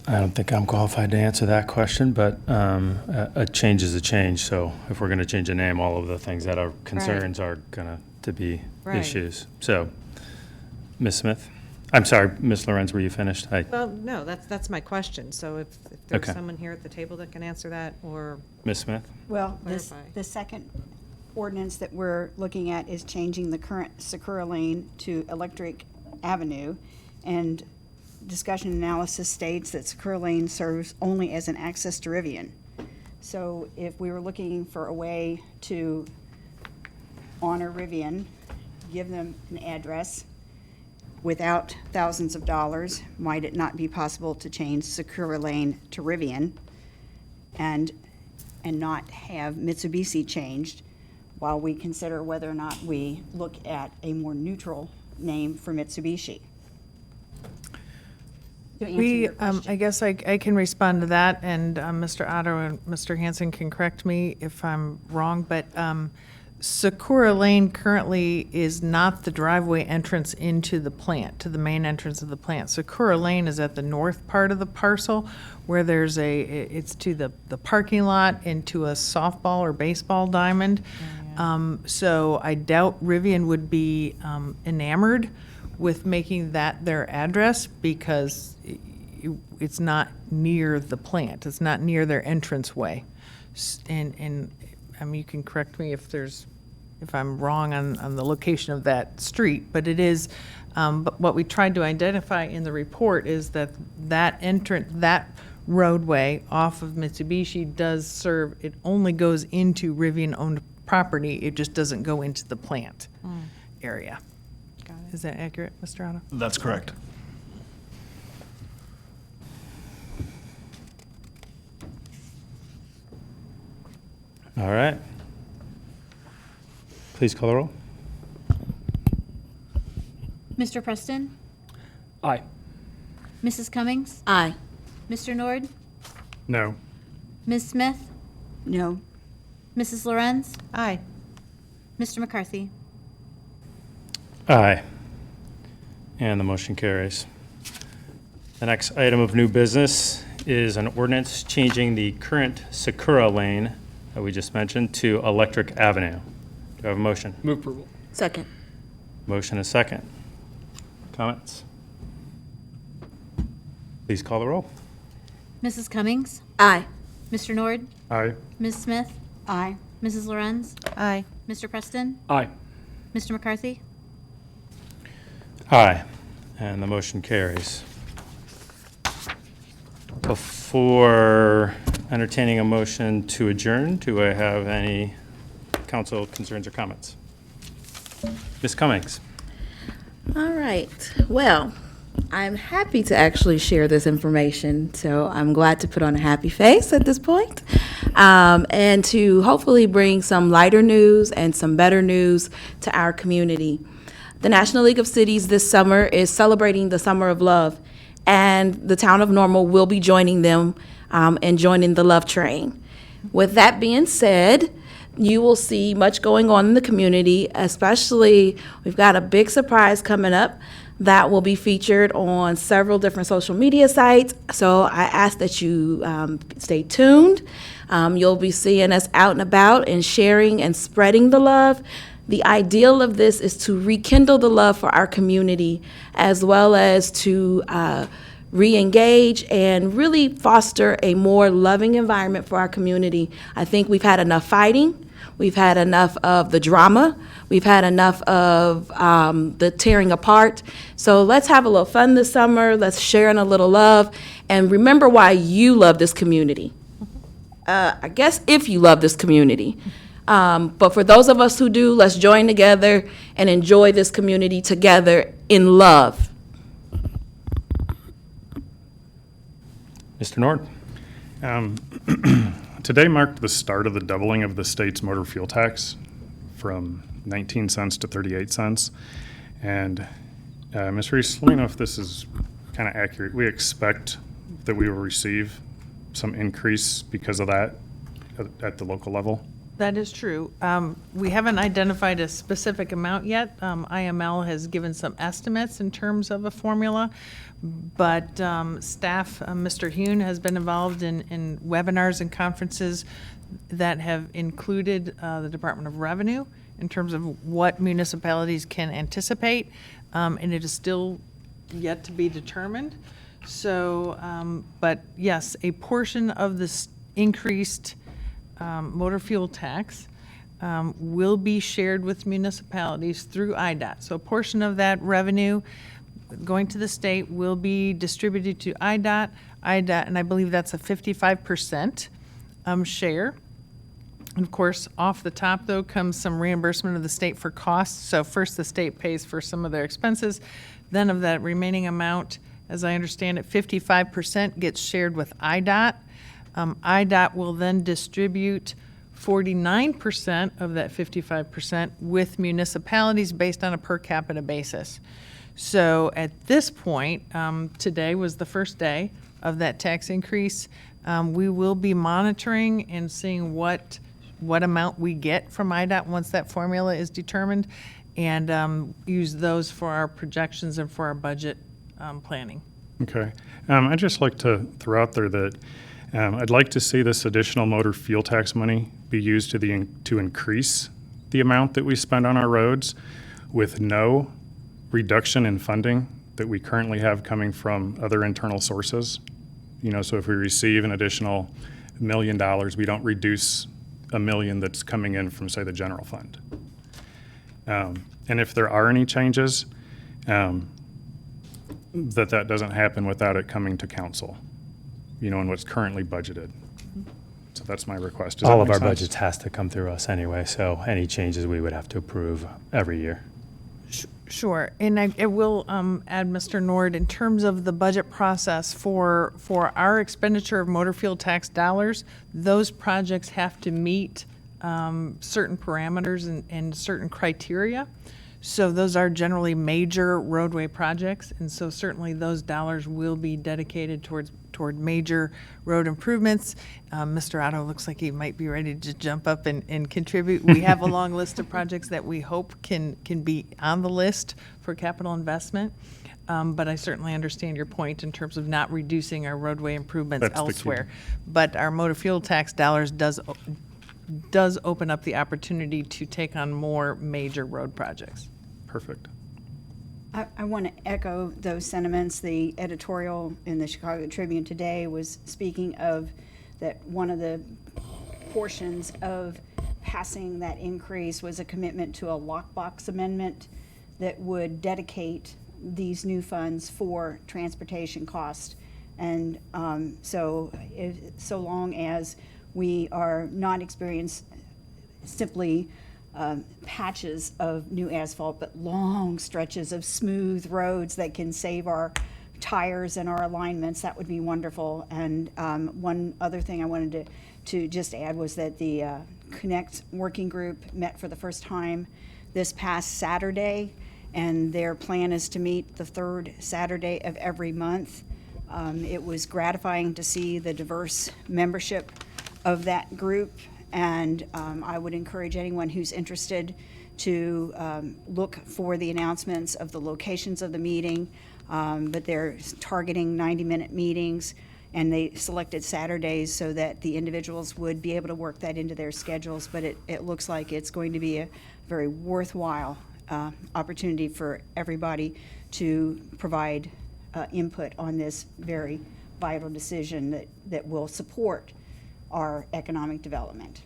I don't think I'm qualified to answer that question, but a change is a change. So if we're going to change a name, all of the things that are concerns are going to be Right. issues. So, Ms. Smith? I'm sorry, Ms. Lorenz, were you finished? Well, no, that's my question. So if there's Okay. someone here at the table that can answer that, or, Ms. Smith? Well, Clarify. the second ordinance that we're looking at is changing the current Sakura Lane to Electric Avenue. And discussion analysis states that Sakura Lane serves only as an access to Rivian. So if we were looking for a way to honor Rivian, give them an address without thousands of dollars, might it not be possible to change Sakura Lane to Rivian and not have Mitsubishi changed while we consider whether or not we look at a more neutral name for Mitsubishi? To answer your question. I guess I can respond to that, and Mr. Otto and Mr. Hanson can correct me if I'm wrong, but Sakura Lane currently is not the driveway entrance into the plant, to the main entrance of the plant. Sakura Lane is at the north part of the parcel where it's to the parking lot and to a softball or baseball diamond. So I doubt Rivian would be enamored with making that their address because it's not near the plant. It's not near their entranceway. And you can correct me if I'm wrong on the location of that street, but it is, but what we tried to identify in the report is that roadway off of Mitsubishi does serve, it only goes into Rivian-owned property, it just doesn't go into the plant area. Is that accurate, Mr. Otto? That's correct. All right. Please call the roll. Mr. Preston? Aye. Mrs. Cummings? Aye. Mr. Nord? No. Ms. Smith? No. Mrs. Lorenz? aye. Mr. McCarthy? Aye. And the motion carries. The next item of new business is an ordinance changing the current Sakura Lane that we just mentioned to Electric Avenue. Do I have a motion? Move approval. Second. Motion is second. Comments? Please call the roll. Mrs. Cummings? Aye. Mr. Nord? Aye. Ms. Smith? Aye. Mrs. Lorenz? Aye. Mr. Preston? Aye. Mr. McCarthy? Aye. And the motion carries. Before entertaining a motion to adjourn, do I have any council concerns or comments? Ms. Cummings? All right. Well, I'm happy to actually share this information, so I'm glad to put on a happy face at this point, and to hopefully bring some lighter news and some better news to our community. The National League of Cities this summer is celebrating the Summer of Love, and the town of Normal will be joining them and joining the Love Train. With that being said, you will see much going on in the community, especially we've got a big surprise coming up that will be featured on several different social media sites. So I ask that you stay tuned. You'll be seeing us out and about and sharing and spreading the love. The ideal of this is to rekindle the love for our community, as well as to re-engage and really foster a more loving environment for our community. I think we've had enough fighting. We've had enough of the drama. We've had enough of the tearing apart. So let's have a little fun this summer. Let's share in a little love. And remember why you love this community. I guess if you love this community. But for those of us who do, let's join together and enjoy this community together in love. Mr. Nord? Today marked the start of the doubling of the state's motor fuel tax from 19 cents to 38 cents. And Ms. Reese, let me know if this is kind of accurate. We expect that we will receive some increase because of that at the local level. That is true. We haven't identified a specific amount yet. IML has given some estimates in terms of a formula, but staff, Mr. Hune, has been involved in webinars and conferences that have included the Department of Revenue in terms of what municipalities can anticipate, and it is still yet to be determined. So, but yes, a portion of this increased motor fuel tax will be shared with municipalities through IDOT. So a portion of that revenue going to the state will be distributed to IDOT, and I believe that's a 55% share. And of course, off the top, though, comes some reimbursement of the state for costs. So first, the state pays for some of their expenses. Then of that remaining amount, as I understand it, 55% gets shared with IDOT. IDOT will then distribute 49% of that 55% with municipalities based on a per capita basis. So at this point, today was the first day of that tax increase. We will be monitoring and seeing what amount we get from IDOT once that formula is determined, and use those for our projections and for our budget planning. Okay. I'd just like to throw out there that I'd like to see this additional motor fuel tax money be used to increase the amount that we spend on our roads with no reduction in funding that we currently have coming from other internal sources. You know, so if we receive an additional $1 million, we don't reduce $1 million that's coming in from, say, the general fund. And if there are any changes, that doesn't happen without it coming to council, you know, in what's currently budgeted. So that's my request. Does All that of make our sense? budgets has to come through us anyway, so any changes we would have to approve every year. Sure, and I will add, Mr. Nord, in terms of the budget process for our expenditure of motor fuel tax dollars, those projects have to meet certain parameters and certain criteria. So those are generally major roadway projects, and so certainly those dollars will be dedicated toward major road improvements. Mr. Otto looks like he might be ready to jump up and contribute. We have a long list of projects that we hope can be on the list for capital investment. But I certainly understand your point in terms of not reducing our roadway improvements That's the key. elsewhere. But our motor fuel tax dollars does open up the opportunity to take on more major road projects. Perfect. I want to echo those sentiments. The editorial in the Chicago Tribune today was speaking of that one of the portions of passing that increase was a commitment to a lockbox amendment that would dedicate these new funds for transportation costs. And so long as we are not experiencing simply patches of new asphalt, but long stretches of smooth roads that can save our tires and our alignments, that would be wonderful. And one other thing I wanted to just add was that the Connect Working Group met for the first time this past Saturday, and their plan is to meet the third Saturday of every month. It was gratifying to see the diverse membership of that group, and I would encourage anyone who's interested to look for the announcements of the locations of the meeting, but they're targeting 90-minute meetings, and they selected Saturdays so that the individuals would be able to work that into their schedules, but it looks like it's going to be a very worthwhile opportunity for everybody to provide input on this very vital decision that will support our economic development.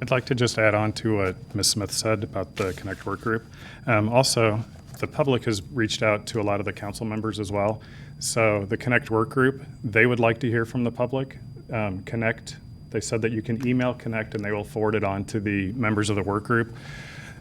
I'd like to just add on to what Ms. Smith said about the Connect Work Group. Also, the public has reached out to a lot of the council members as well. So the Connect Work Group, they would like to hear from the public. Connect, they said that you can email Connect and they will forward it on to the members of the work group.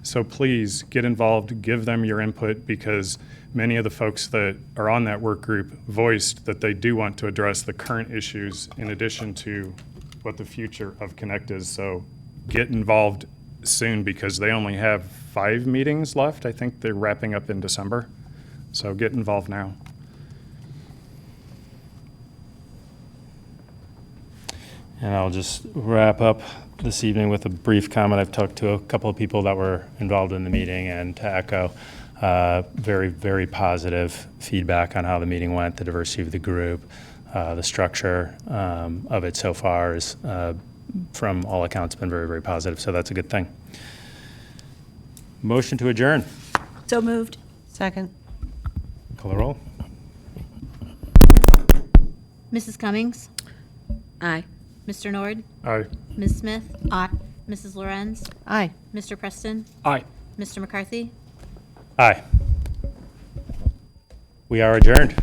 So please get involved, give them your input, because many of the folks that are on that work group voiced that they do want to address the current issues in addition to what the future of Connect is. So get involved soon, because they only have 5 meetings left. I think they're wrapping up in December. So get involved now. And I'll just wrap up this evening with a brief comment. I've talked to a couple of people that were involved in the meeting, and to echo, very, very positive feedback on how the meeting went, the diversity of the group, the structure of it so far is, from all accounts, been very, very positive. So that's a good thing. Motion to adjourn. So moved. Second. Call the roll. Mrs. Cummings? Aye. Mr. Nord? Aye. Ms. Smith? Aye. Mrs. Lorenz? Aye. Mr. Preston? Aye. Mr. McCarthy? Aye. We are adjourned.